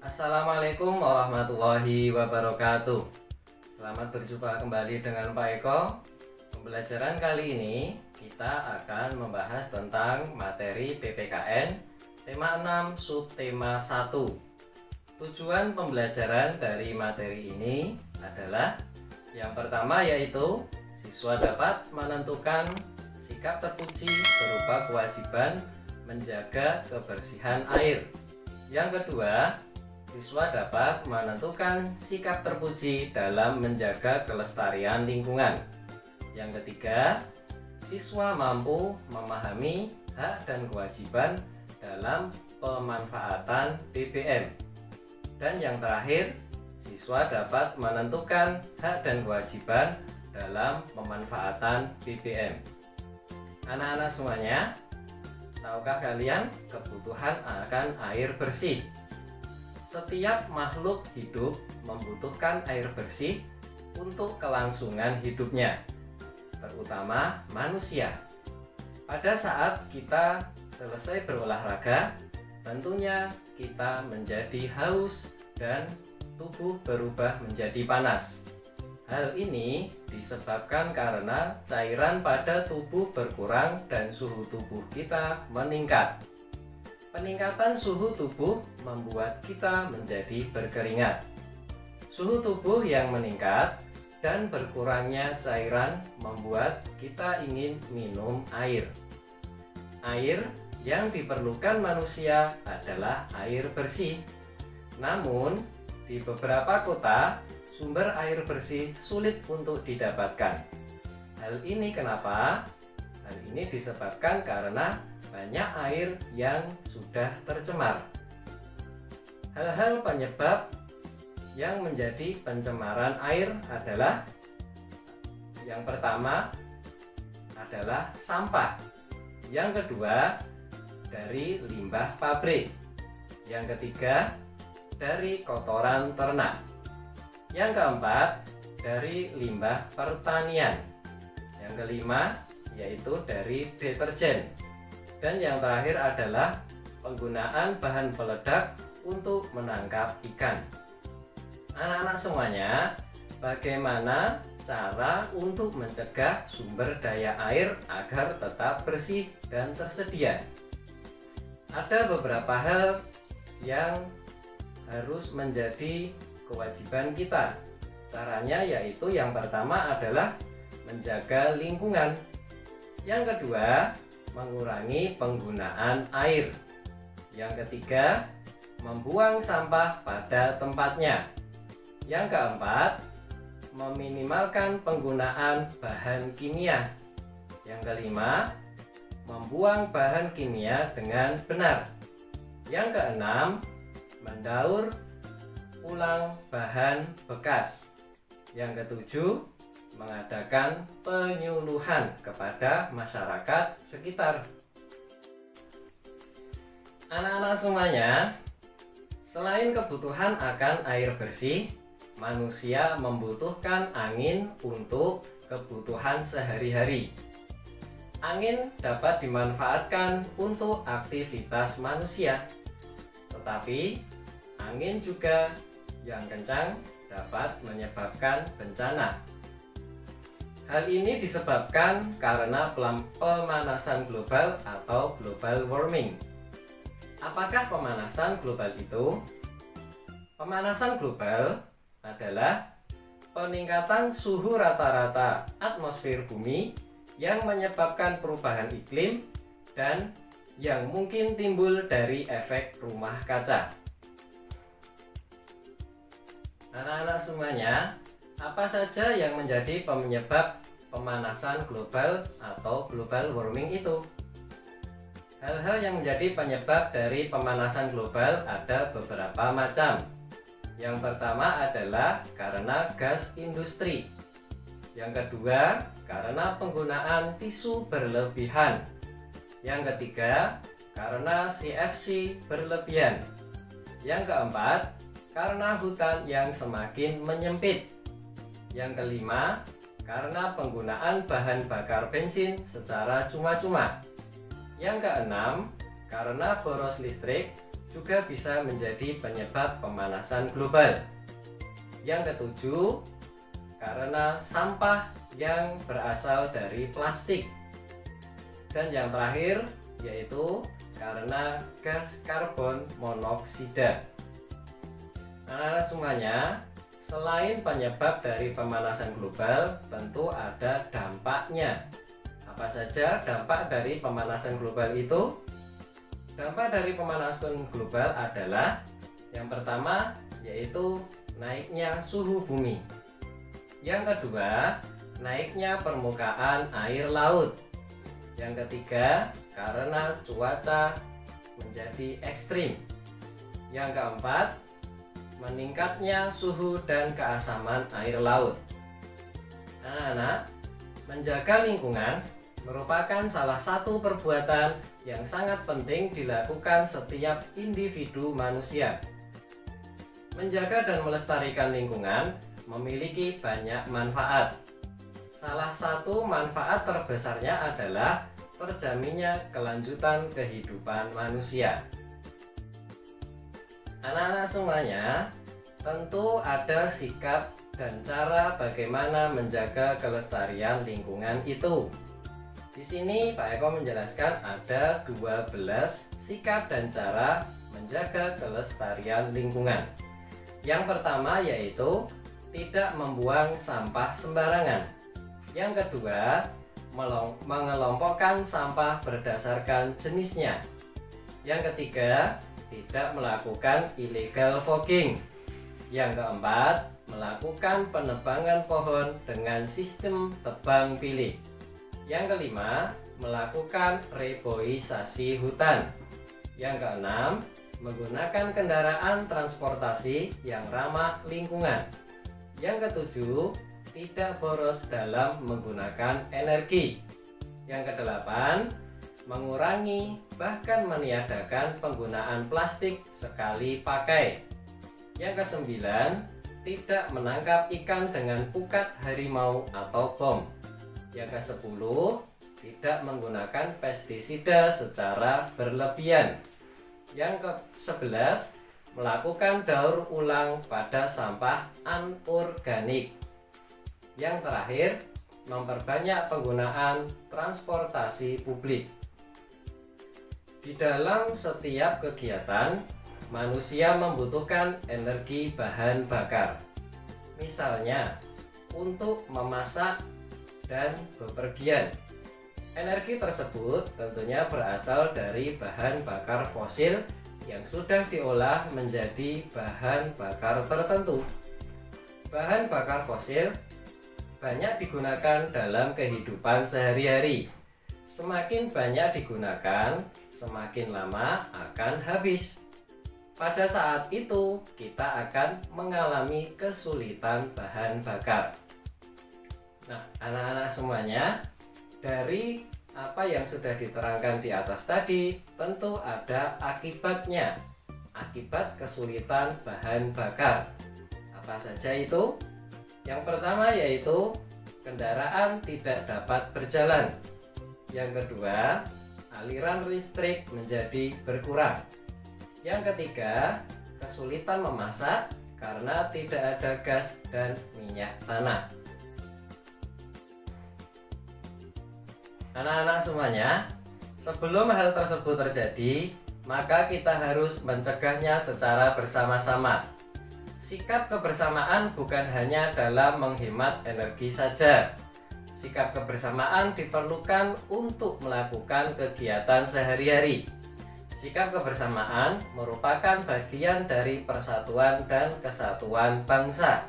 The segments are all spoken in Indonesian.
Assalamualaikum warahmatullahi wabarakatuh. Selamat berjumpa kembali dengan Pak Eko. Pembelajaran kali ini kita akan membahas tentang materi PPKN tema 6 subtema 1. Tujuan pembelajaran dari materi ini adalah yang pertama yaitu siswa dapat menentukan sikap terpuji berupa kewajiban menjaga kebersihan air. Yang kedua, siswa dapat menentukan sikap terpuji dalam menjaga kelestarian lingkungan. Yang ketiga, siswa mampu memahami hak dan kewajiban dalam pemanfaatan BBM. Dan yang terakhir, siswa dapat menentukan hak dan kewajiban dalam pemanfaatan BBM. Anak-anak semuanya, tahukah kalian kebutuhan akan air bersih? Setiap makhluk hidup membutuhkan air bersih untuk kelangsungan hidupnya, terutama manusia. Pada saat kita selesai berolahraga, tentunya kita menjadi haus dan tubuh berubah menjadi panas. Hal ini disebabkan karena cairan pada tubuh berkurang dan suhu tubuh kita meningkat. Peningkatan suhu tubuh membuat kita menjadi berkeringat. Suhu tubuh yang meningkat dan berkurangnya cairan membuat kita ingin minum air. Air yang diperlukan manusia adalah air bersih. Namun, di beberapa kota, sumber air bersih sulit untuk didapatkan. Hal ini kenapa? Hal ini disebabkan karena banyak air yang sudah tercemar. Hal-hal penyebab yang menjadi pencemaran air adalah yang pertama adalah sampah. Yang kedua dari limbah pabrik. Yang ketiga dari kotoran ternak. Yang keempat dari limbah pertanian. Yang kelima yaitu dari deterjen. Dan yang terakhir adalah penggunaan bahan peledak untuk menangkap ikan. Anak-anak semuanya, bagaimana cara untuk mencegah sumber daya air agar tetap bersih dan tersedia? Ada beberapa hal yang harus menjadi kewajiban kita. Caranya yaitu yang pertama adalah menjaga lingkungan. Yang kedua, mengurangi penggunaan air. Yang ketiga, membuang sampah pada tempatnya. Yang keempat, meminimalkan penggunaan bahan kimia. Yang kelima, membuang bahan kimia dengan benar. Yang keenam, mendaur ulang bahan bekas. Yang ketujuh, mengadakan penyuluhan kepada masyarakat sekitar. Anak-anak semuanya, selain kebutuhan akan air bersih, manusia membutuhkan angin untuk kebutuhan sehari-hari. Angin dapat dimanfaatkan untuk aktivitas manusia, tetapi angin juga yang kencang dapat menyebabkan bencana. Hal ini disebabkan karena pemanasan global atau global warming. Apakah pemanasan global itu? Pemanasan global adalah peningkatan suhu rata-rata atmosfer bumi yang menyebabkan perubahan iklim dan yang mungkin timbul dari efek rumah kaca. Anak-anak semuanya, apa saja yang menjadi penyebab pemanasan global atau global warming itu? Hal-hal yang menjadi penyebab dari pemanasan global ada beberapa macam. Yang pertama adalah karena gas industri. Yang kedua, karena penggunaan tisu berlebihan. Yang ketiga, karena CFC berlebihan. Yang keempat, karena hutan yang semakin menyempit. Yang kelima, karena penggunaan bahan bakar bensin secara cuma-cuma. Yang keenam, karena boros listrik juga bisa menjadi penyebab pemanasan global. Yang ketujuh, karena sampah yang berasal dari plastik. Dan yang terakhir yaitu karena gas karbon monoksida. Nah, semuanya, selain penyebab dari pemanasan global, tentu ada dampaknya. Apa saja dampak dari pemanasan global itu? Dampak dari pemanasan global adalah yang pertama yaitu naiknya suhu bumi. Yang kedua, naiknya permukaan air laut. Yang ketiga, karena cuaca menjadi ekstrim. Yang keempat, meningkatnya suhu dan keasaman air laut. Anak-anak, menjaga lingkungan merupakan salah satu perbuatan yang sangat penting dilakukan setiap individu manusia. Menjaga dan melestarikan lingkungan memiliki banyak manfaat. Salah satu manfaat terbesarnya adalah terjaminnya kelanjutan kehidupan manusia. Anak-anak semuanya, tentu ada sikap dan cara bagaimana menjaga kelestarian lingkungan itu. Di sini Pak Eko menjelaskan ada 12 sikap dan cara menjaga kelestarian lingkungan. Yang pertama yaitu tidak membuang sampah sembarangan. Yang kedua, mengelompokkan sampah berdasarkan jenisnya. Yang ketiga, tidak melakukan illegal logging. Yang keempat, melakukan penebangan pohon dengan sistem tebang pilih. Yang kelima, melakukan reboisasi hutan. Yang keenam, menggunakan kendaraan transportasi yang ramah lingkungan. Yang ketujuh, tidak boros dalam menggunakan energi. Yang kedelapan, mengurangi bahkan meniadakan penggunaan plastik sekali pakai. Yang kesembilan, tidak menangkap ikan dengan pukat harimau atau bom. Yang ke-10, tidak menggunakan pestisida secara berlebihan. Yang ke-11, melakukan daur ulang pada sampah anorganik. Yang terakhir, memperbanyak penggunaan transportasi publik. Di dalam setiap kegiatan, manusia membutuhkan energi bahan bakar. Misalnya, untuk memasak dan bepergian. Energi tersebut tentunya berasal dari bahan bakar fosil yang sudah diolah menjadi bahan bakar tertentu. Bahan bakar fosil banyak digunakan dalam kehidupan sehari-hari. Semakin banyak digunakan, semakin lama akan habis. Pada saat itu, kita akan mengalami kesulitan bahan bakar. Nah, anak-anak semuanya, dari apa yang sudah diterangkan di atas tadi, tentu ada akibatnya. Akibat kesulitan bahan bakar. Apa saja itu? Yang pertama yaitu kendaraan tidak dapat berjalan. Yang kedua, aliran listrik menjadi berkurang. Yang ketiga, kesulitan memasak karena tidak ada gas dan minyak tanah. Anak-anak semuanya, sebelum hal tersebut terjadi, maka kita harus mencegahnya secara bersama-sama. Sikap kebersamaan bukan hanya dalam menghemat energi saja. Sikap kebersamaan diperlukan untuk melakukan kegiatan sehari-hari. Sikap kebersamaan merupakan bagian dari persatuan dan kesatuan bangsa.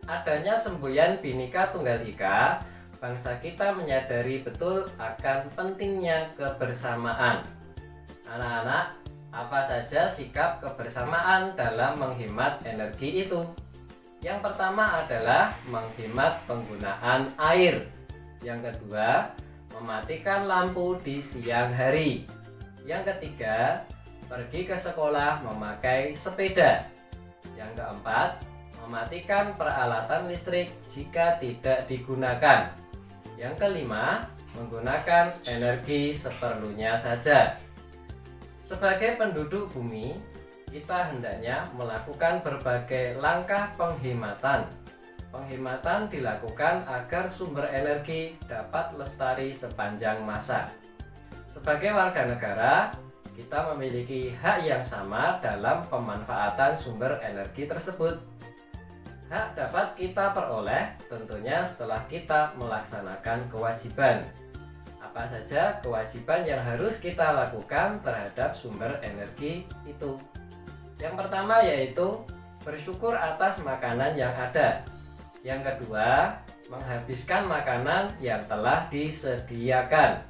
Adanya semboyan Bhinneka Tunggal Ika, bangsa kita menyadari betul akan pentingnya kebersamaan. Anak-anak, apa saja sikap kebersamaan dalam menghemat energi itu? Yang pertama adalah menghemat penggunaan air. Yang kedua, mematikan lampu di siang hari. Yang ketiga, pergi ke sekolah memakai sepeda. Yang keempat, mematikan peralatan listrik jika tidak digunakan. Yang kelima, menggunakan energi seperlunya saja. Sebagai penduduk bumi, kita hendaknya melakukan berbagai langkah penghematan. Penghematan dilakukan agar sumber energi dapat lestari sepanjang masa. Sebagai warga negara, kita memiliki hak yang sama dalam pemanfaatan sumber energi tersebut. Hak dapat kita peroleh tentunya setelah kita melaksanakan kewajiban. Apa saja kewajiban yang harus kita lakukan terhadap sumber energi itu? Yang pertama yaitu bersyukur atas makanan yang ada. Yang kedua, menghabiskan makanan yang telah disediakan.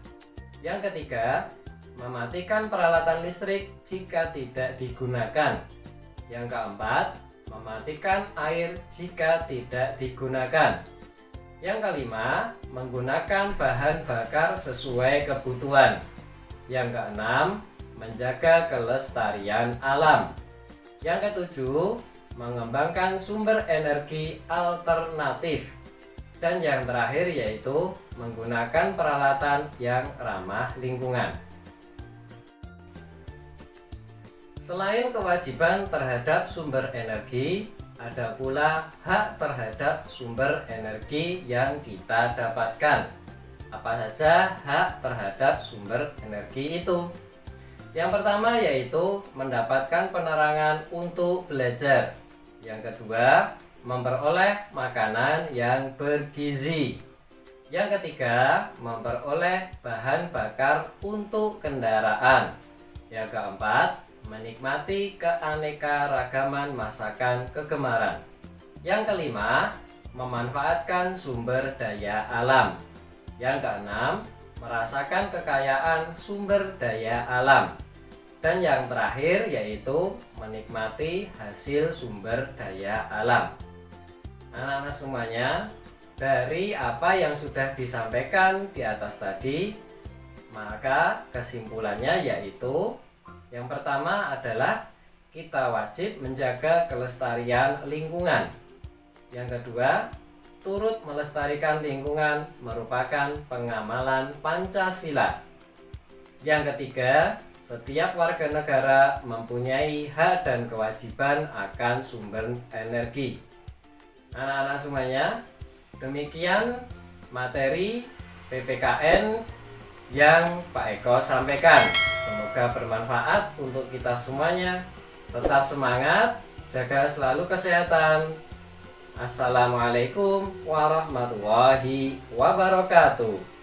Yang ketiga, mematikan peralatan listrik jika tidak digunakan. Yang keempat, mematikan air jika tidak digunakan. Yang kelima, menggunakan bahan bakar sesuai kebutuhan. Yang keenam, menjaga kelestarian alam. Yang ketujuh, mengembangkan sumber energi alternatif. Dan yang terakhir yaitu menggunakan peralatan yang ramah lingkungan. Selain kewajiban terhadap sumber energi, ada pula hak terhadap sumber energi yang kita dapatkan. Apa saja hak terhadap sumber energi itu? Yang pertama yaitu mendapatkan penerangan untuk belajar. Yang kedua, memperoleh makanan yang bergizi. Yang ketiga, memperoleh bahan bakar untuk kendaraan. Yang keempat, menikmati keanekaragaman masakan kegemaran. Yang kelima, memanfaatkan sumber daya alam. Yang keenam, merasakan kekayaan sumber daya alam. Dan yang terakhir yaitu menikmati hasil sumber daya alam. Anak-anak semuanya, dari apa yang sudah disampaikan di atas tadi, maka kesimpulannya yaitu yang pertama adalah kita wajib menjaga kelestarian lingkungan. Yang kedua, turut melestarikan lingkungan merupakan pengamalan Pancasila. Yang ketiga, setiap warga negara mempunyai hak dan kewajiban akan sumber energi. Anak-anak semuanya, demikian materi PPKN yang Pak Eko sampaikan. Semoga bermanfaat untuk kita semuanya. Tetap semangat, jaga selalu kesehatan. Assalamualaikum warahmatullahi wabarakatuh.